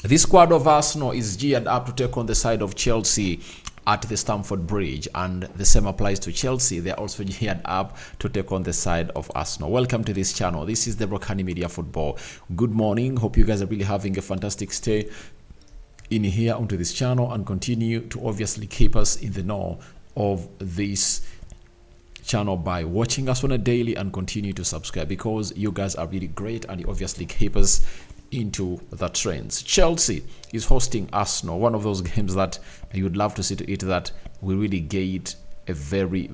This squad of Arsenal is geared up to take on the side of Chelsea at the Stamford Bridge, and the same applies to Chelsea. They're also geared up to take on the side of Arsenal. Welcome to this channel. This is the Rokani Media Football. Good morning. Hope you guys are really having a fantastic stay in here onto this channel, and continue to obviously keep us in the know of this channel by watching us on a daily, and continue to subscribe because you guys are really great and you obviously keep us into the trends. Chelsea is hosting Arsenal, one of those games that you would love to see to it that we really get a very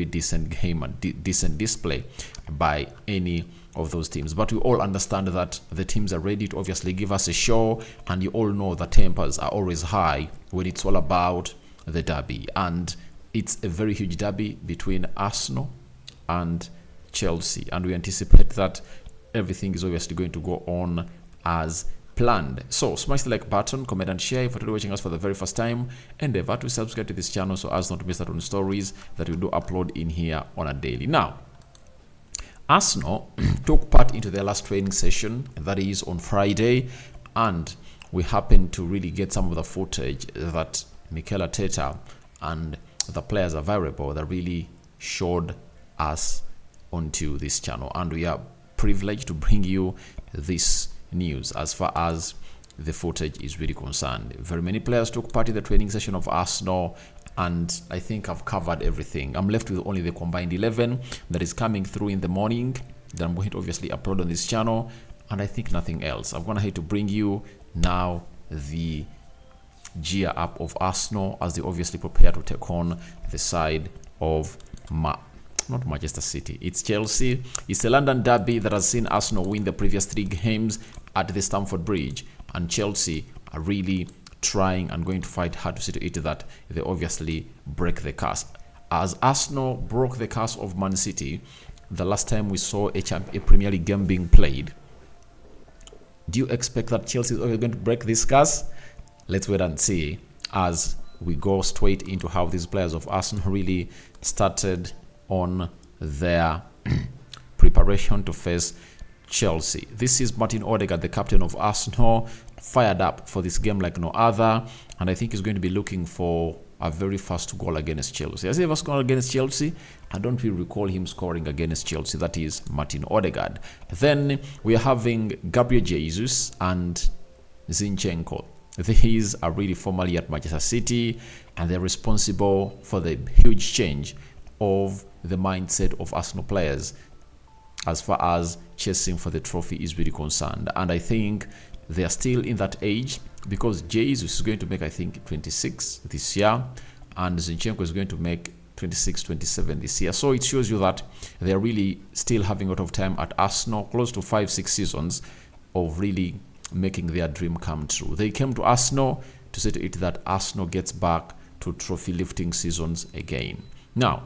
decent game and decent display by any of those teams. But we all understand that the teams are ready to obviously give us a show, and you all know the tempers are always high when it's all about the derby, and it's a very huge derby between Arsenal and Chelsea, and we anticipate that everything is obviously going to go on as planned. So smash the like button, comment and share. If you're watching us for the very first time, endeavor to subscribe to this channel so as not to miss out on stories that we do upload in here on a daily. Now, Arsenal took part into their last training session, that is on Friday, and we happened to really get some of the footage that Mikel Arteta and the players available that really showed us onto this channel, and we are privileged to bring you this news as far as the footage is really concerned. Very many players took part in the training session of Arsenal, and I think I've covered everything. I'm left with only the combined 11 that is coming through in the morning that I'm going to obviously upload on this channel, and I think nothing else. I'm gonna have to bring you now the gear up of Arsenal as they obviously prepare to take on the side of not Manchester City, it's Chelsea. It's the London derby that has seen Arsenal win the previous 3 games at the Stamford Bridge, and Chelsea are really trying and going to fight hard to see to it that they obviously break the curse. As Arsenal broke the curse of Man City the last time we saw a Premier League game being played, do you expect that Chelsea is going to break this curse? Let's wait and see as we go straight into how these players of Arsenal really started on their preparation to face Chelsea. This is Martin Odegaard, the captain of Arsenal, fired up for this game like no other, and I think he's going to be looking for a very fast goal against Chelsea. Has he ever scored against Chelsea? I don't really recall him scoring against Chelsea. That is Martin Odegaard. Then we are having Gabriel Jesus and Zinchenko. These are really formerly at Manchester City, and they're responsible for the huge change of the mindset of Arsenal players as far as chasing for the trophy is really concerned. And I think they are still in that age, because Jesus is going to make, I think, 26 this year, and Zinchenko is going to make 26, 27 this year. So it shows you that they are really still having a lot of time at Arsenal, close to 5-6 seasons of really making their dream come true. They came to Arsenal to say to it that Arsenal gets back to trophy lifting seasons again. Now,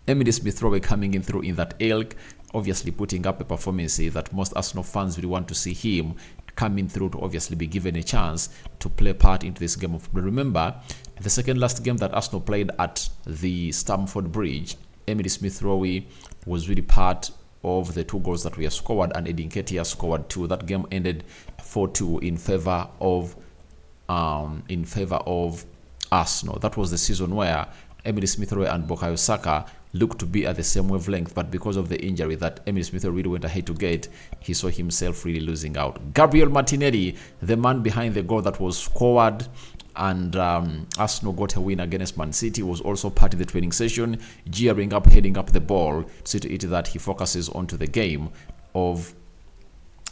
Emily Smith-Rowe coming in through in that ilk, obviously putting up a performance that most Arsenal fans really want to see him coming through to obviously be given a chance to play part into this game of football. Remember, the second last game that Arsenal played at the Stamford Bridge, Emily Smith-Rowe was really part of the 2 goals that were scored, and Eddie Nketiah scored 2. That game ended 4-2 in favor of Arsenal. That was the season where Emily Smith-Rowe and Bukayo Saka looked to be at the same wavelength, but because of the injury that Emily Smith-Rowe really went ahead to get, he saw himself really losing out. Gabriel Martinelli, the man behind the goal that was scored and Arsenal got a win against Man City, was also part of the training session, gearing up, heading up the ball to see to it that he focuses onto the game of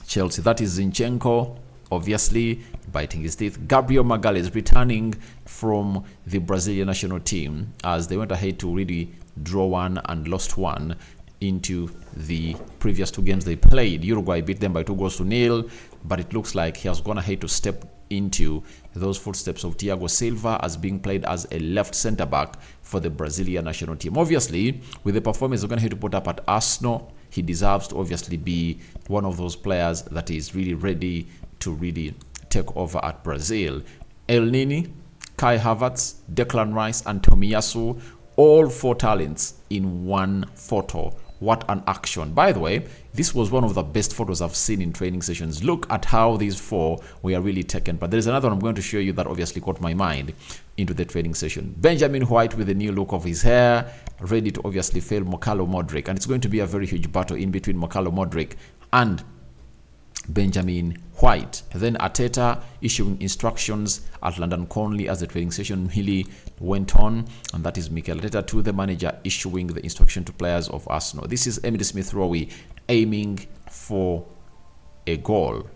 Chelsea. That is Zinchenko, obviously biting his teeth. Gabriel Magalhaes returning from the Brazilian national team, as they went ahead to really draw 1 and lost 1 into the previous 2 games they played. Uruguay beat them by 2-0, but it looks like he has gone ahead to step into those footsteps of Thiago Silva as being played as a left centre back for the Brazilian national team. Obviously, with the performance they're going to have to put up at Arsenal, he deserves to obviously be one of those players that is really ready to really take over at Brazil. El Nini, Kai Havertz, Declan Rice, and Tomiyasu, all 4 talents in one photo What an action. By the way, this was one of the best photos I've seen in training sessions. Look at how these four were really taken. But there's another one I'm going to show you that obviously caught my mind into the training session. Benjamin White with the new look of his hair, ready to obviously fail Mykhailo Mudryk. And it's going to be a very huge battle in between Mykhailo Mudryk and Benjamin White. Then Arteta issuing instructions at London Conley as the training session really went on, and that is Mikel Arteta to the manager issuing the instruction to players of Arsenal. This is Emile Smith-Rowe aiming for a goal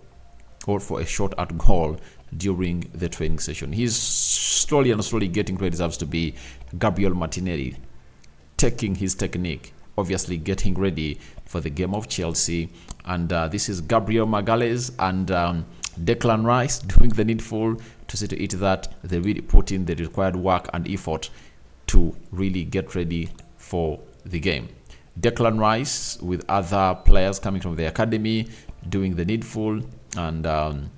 or for a shot at goal during the training session. He's slowly getting where he deserves to be. Gabriel Martinelli taking his technique, obviously getting ready for the game of Chelsea. And this is Gabriel Magalhaes and Declan Rice doing the needful to see to it that they really put in the required work and effort to really get ready for the game. Declan Rice with other players coming from the academy doing the needful, and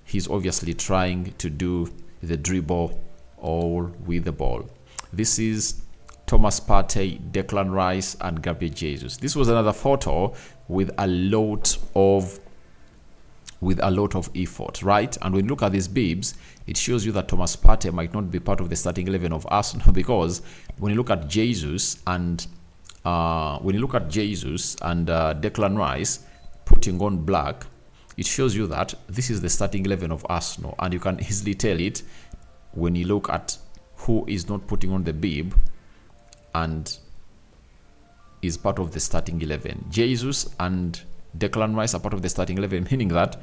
he's obviously trying to do the dribble all with the ball. This is Thomas Partey, Declan Rice, and Gabriel Jesus. This was another photo with a lot of effort, right? And when you look at these bibs, it shows you that Thomas Partey might not be part of the starting 11 of Arsenal, because when you look at Jesus and Declan Rice putting on black, it shows you that this is the starting 11 of Arsenal, and you can easily tell it when you look at who is not putting on the bib and is part of the starting 11. Jesus and Declan Rice are part of the starting 11, meaning that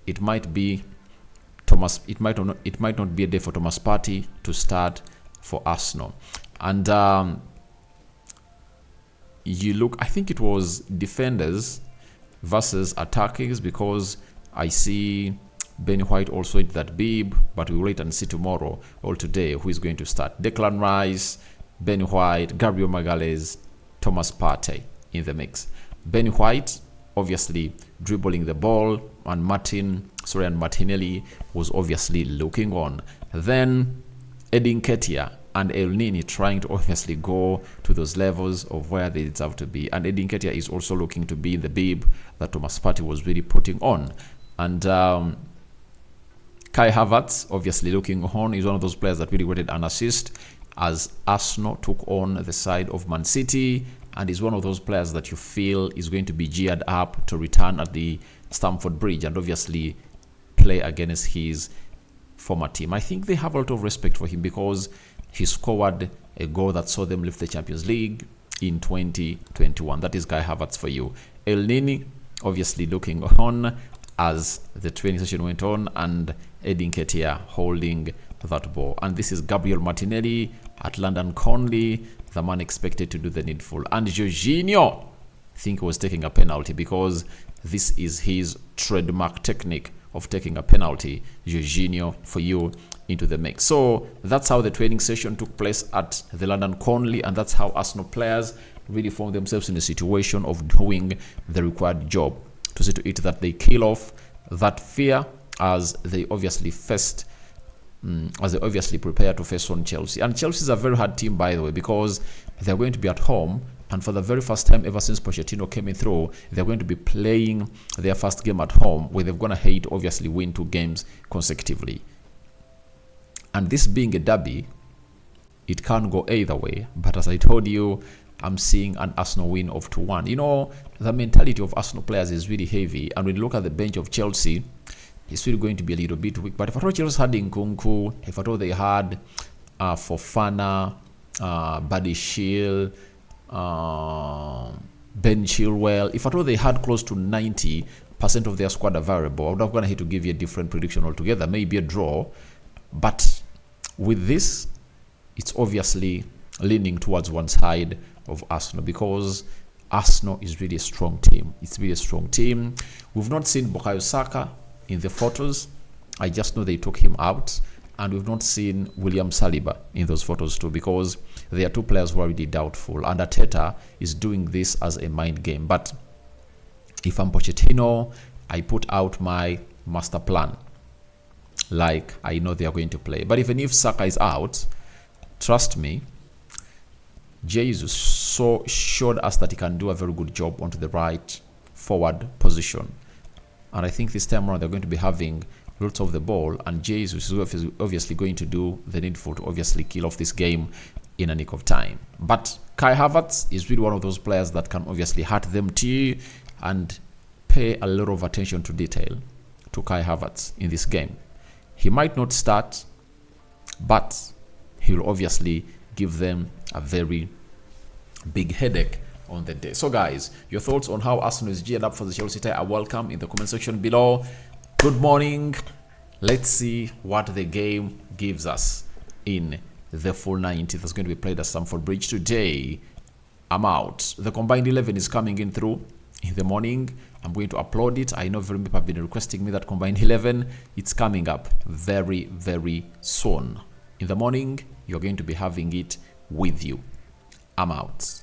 it might be Thomas. It might not be a day for Thomas Partey to start for Arsenal. And you look, I think it was defenders versus attackers, because I see Ben White also into that bib, but we'll wait and see tomorrow or today who is going to start. Declan Rice, Ben White, Gabriel Magalhaes, Thomas Partey in the mix. Ben White obviously dribbling the ball, and Martinelli was obviously looking on. Then Edin Ketia and El Nini trying to obviously go to those levels of where they deserve to be. And Edin Ketia is also looking to be in the bib that Thomas Partey was really putting on. And Kai Havertz obviously looking on. He's one of those players that really wanted an assist as Arsenal took on the side of Man City, and is one of those players that you feel is going to be geared up to return at the Stamford Bridge and obviously play against his former team. I think they have a lot of respect for him because he scored a goal that saw them lift the Champions League in 2021. That is Kai Havertz for you. El Nini obviously looking on as the training session went on, and Edin Ketia holding that ball. And this is Gabriel Martinelli at London Conley, the man expected to do the needful. And Jorginho, I think, was taking a penalty, because this is his trademark technique of taking a penalty. Jorginho for you into the mix. So that's how the training session took place at the London Conley, and that's how Arsenal players really found themselves in a situation of doing the required job to see to it that they kill off that fear as they obviously prepare to face on Chelsea. And Chelsea is a very hard team, by the way, because they're going to be at home, and for the very first time ever since Pochettino came in through, they're going to be playing their first game at home, where they're going to hate obviously win 2 games consecutively. And this being a derby, it can go either way. But as I told you, I'm seeing an Arsenal win of 2-1. You know, the mentality of Arsenal players is really heavy. And when you look at the bench of Chelsea, it's really going to be a little bit weak. But if I thought Chelsea had Nkunku, if I thought they had Fofana, Buddy Shield, Ben Chilwell, if I thought they had close to 90% of their squad available, I would have gone ahead to give you a different prediction altogether, maybe a draw. But with this, it's obviously leaning towards one side of Arsenal, because Arsenal is really a strong team. It's really a strong team. We've not seen Bukayo Saka in the photos. I just know they took him out. And we've not seen William Saliba in those photos too, because they are 2 players who are really doubtful. And Arteta is doing this as a mind game. But if I'm Pochettino, I put out my master plan, like I know they are going to play. But even if Saka is out, trust me, Jesus showed us that he can do a very good job onto the right forward position. And I think this time around they're going to be having lots of the ball, and Jesus is obviously going to do the needful to obviously kill off this game in a nick of time. But Kai Havertz is really one of those players that can obviously hurt them too, and pay a lot of attention to detail to Kai Havertz in this game. He might not start, but he will obviously give them a very big headache on the day. So guys, your thoughts on how Arsenal is geared up for the Chelsea tie are welcome in the comment section below. Good morning. Let's see what the game gives us in the full 90 that's going to be played at Stamford Bridge today. I'm out. The combined 11 is coming in through in the morning. I'm going to upload it. I know very many people have been requesting me that combined 11. It's coming up very, very soon. In the morning, you're going to be having it with you. I'm out.